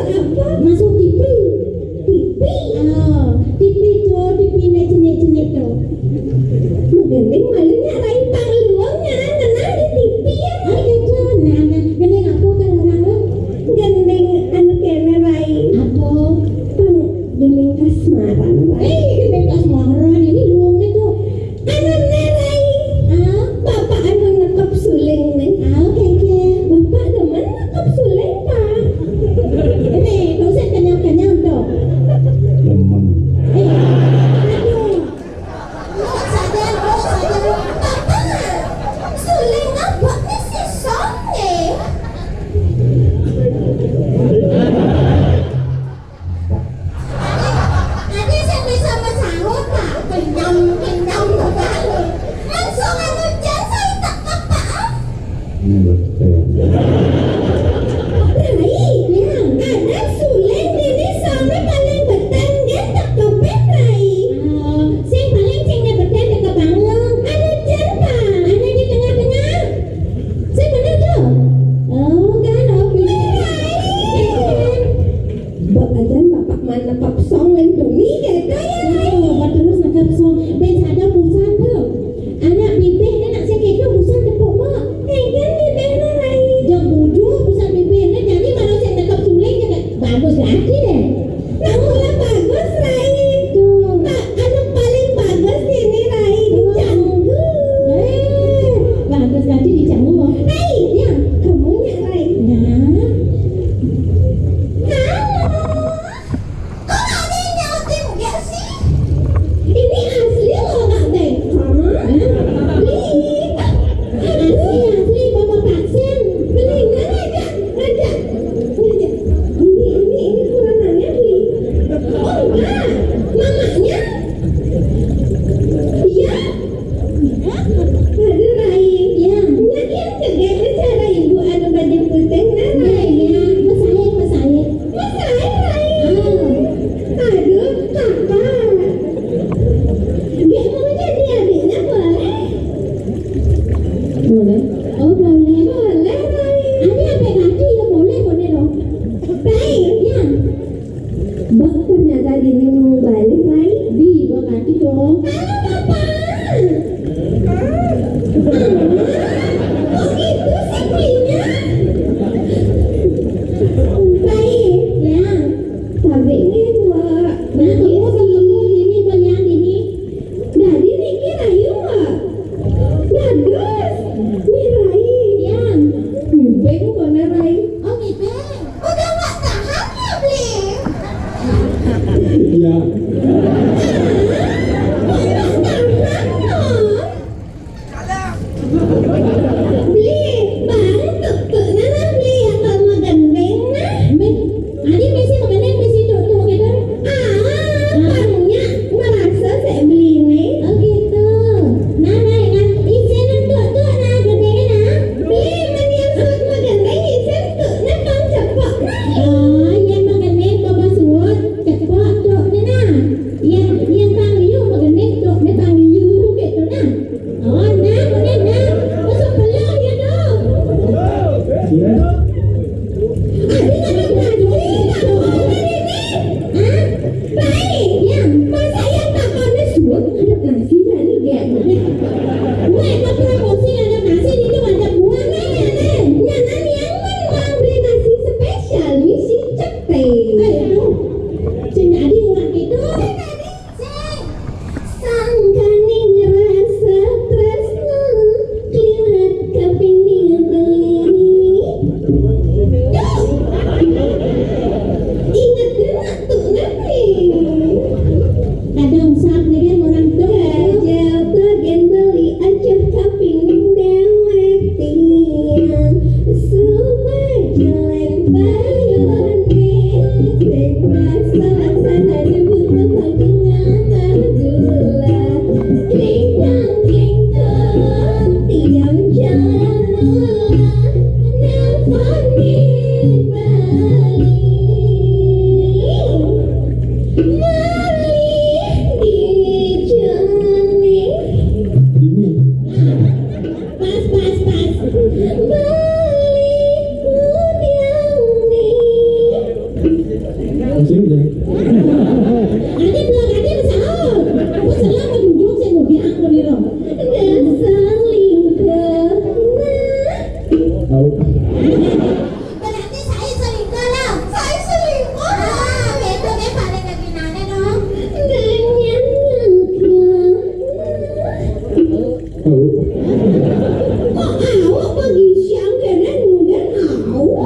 apa? Masuk TV. TV. TV tu, TV ni jenis-jenis tu. Gending malingnya rai pangluangnya nana di TV ya. Gitu, nah, gending apa kan orang lu? Gending anu kene rai. Apa? Gending kasmaran rai. Gending kasmaran ini luang ni tu. Anu rai. Bapak anu nekap suling nih. Oke. Bapak demen nekap suling pak. Ini dosen kenyang-kenyang tu. Lemon. Aduh. Suling apa nih si songe? Tadi saya bisa mesahut pak. Kenyang sekali. Langsung anu jasa tak apa. Ini betul. Rai, ada suling ini sampai paling beteng dia tak kepet rai. Sing paling sing dia beten dekat bangun. Anu jen pak. Ada di tengah-tengah. Sing benar tu. Kan opi. Bak ajan bapak mana pap song leng tumi gitu ya. Terus nak song ben ada busan tu. Anak bibih dia nak sakit tu busan tepuk mak. Kan bibir rai. Jauh bodoh busan bibih dia jadi kalau saya dekat suling je bagus lagi deh. Nak mula bagus rai. Tu. Pak anu paling bagus ini rai di Canggu. Bagus lagi di Canggu. Rai, Ya. kamunya rai. Nah. Halo. Kok ada yang nyautin gak sih? Ini asli loh nggak deh. Asli bapak vaksin. Beli nggak raja. Ini kurangannya beli. Oh enggak, mamanya. Iya. Ada rai. Ya. Nyakin kegak cara ibu ada baju putih nana. Ya. Masaya. Masa rai? Aduh, kakak. Dia mau jadi adiknya boleh? Boleh. Oh boleh. Boleh rai. Ada apa gaji ya boleh dong. Rai, Ya. Bak ternyata dini mau balik rai. Di gua gaji dong. Halo bapak. Kok gitu sih belinya? Baik. Ya. Tapi ini wak. Nah, kamu ini banyak ini. Dari Niki Rayu wak. Gadus. Mirai. Ya. Ngibeng kona rai. Oh gitu. Udah gak tahan ya beli. Iya. Beli baru tuh nana beli yang kalau gendeng nah. Adi mesti makan mesti tu gitu. Pangnya merasa saya beli ini. Oh gitu. Nah, izin untuk tu nah gede nah. Beli manian suat magendeng isen tuh nah pang cepat. Oh, yang makan bapak suat cepat tu nah. Yang pang liu makan tu, ne pang liu gitu nah. Oh, nah, boleh nah. Masuk peluang ya dong. Iya. Adi nana baju tak boleh ini. Hah? Baik. Ya. Masa yang tak panas suat ada nasi dari dia. Weh, tak promosi ada nasi itu ada buah nih. Nyana yang mau beli nasi spesial misi cepet. Aduh. Cing Adi buat gitu. Sangkani ngerasa tresno kliwat kepingin beli. Ingat gerak tuh nanti. Kadang saat dengan orang tua. Gajah bagian beli aja kepingin dewek tiang. Supaya jelek bayon sing rasa sana nyebut kepagian tergula. Klingkang klingkang tiang jalan mula nelpon di Bali.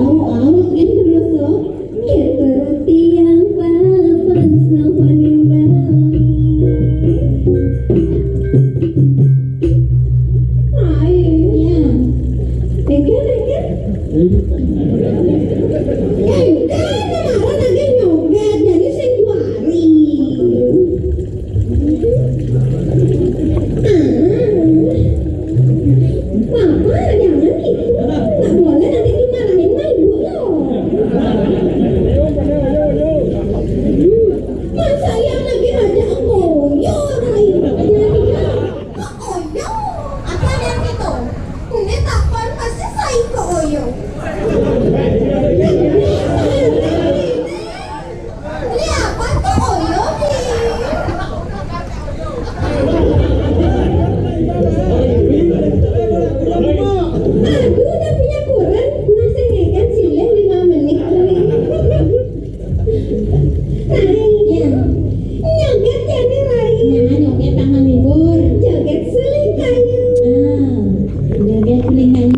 awak yang terasa seperti yang papan sama nimbang. Ya, dengar.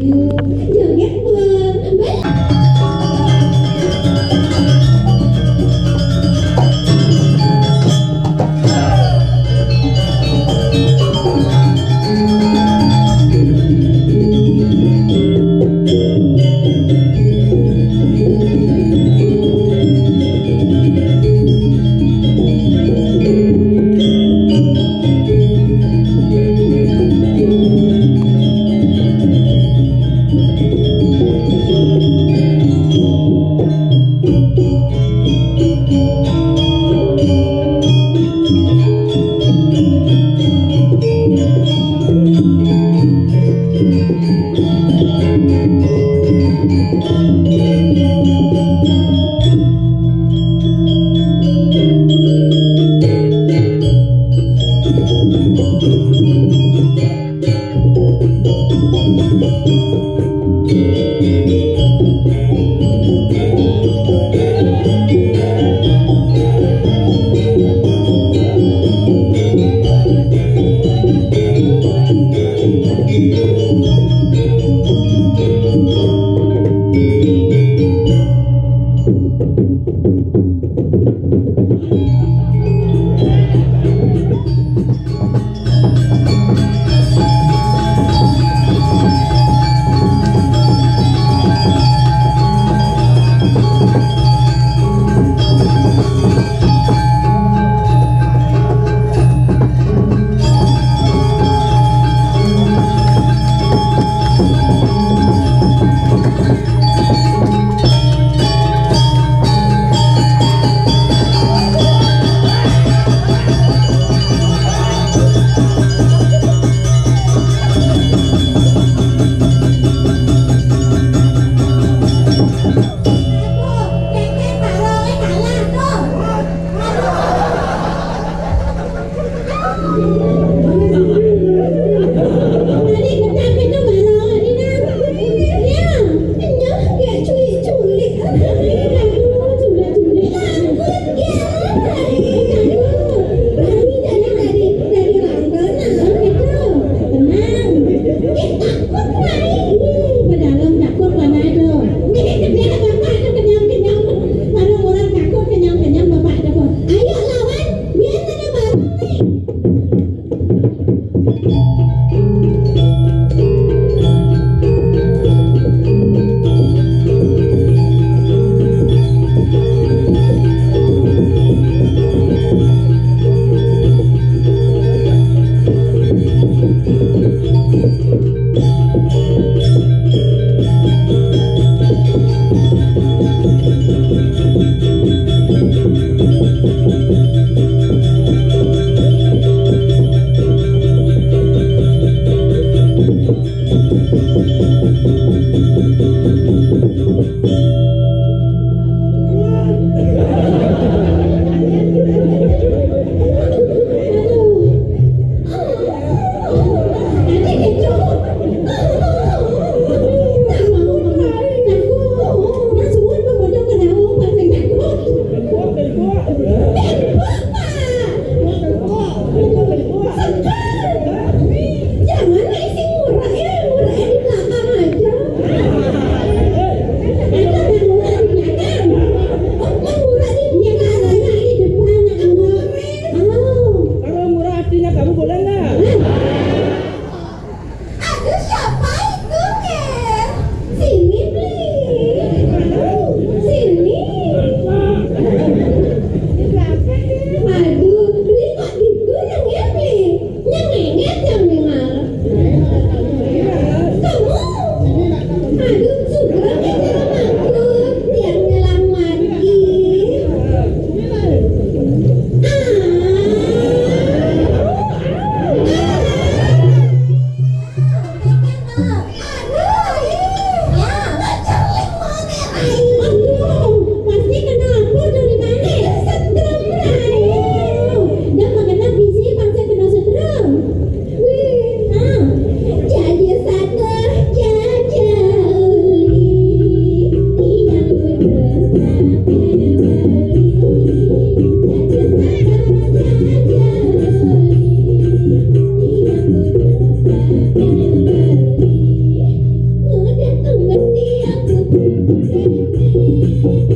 Hãy subscribe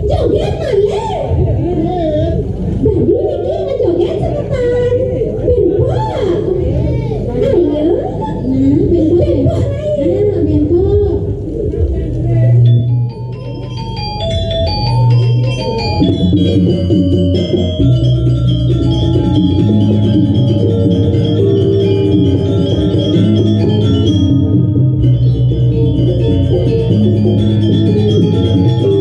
cho kênh Ghiền Mì Gõ để không bỏ lỡ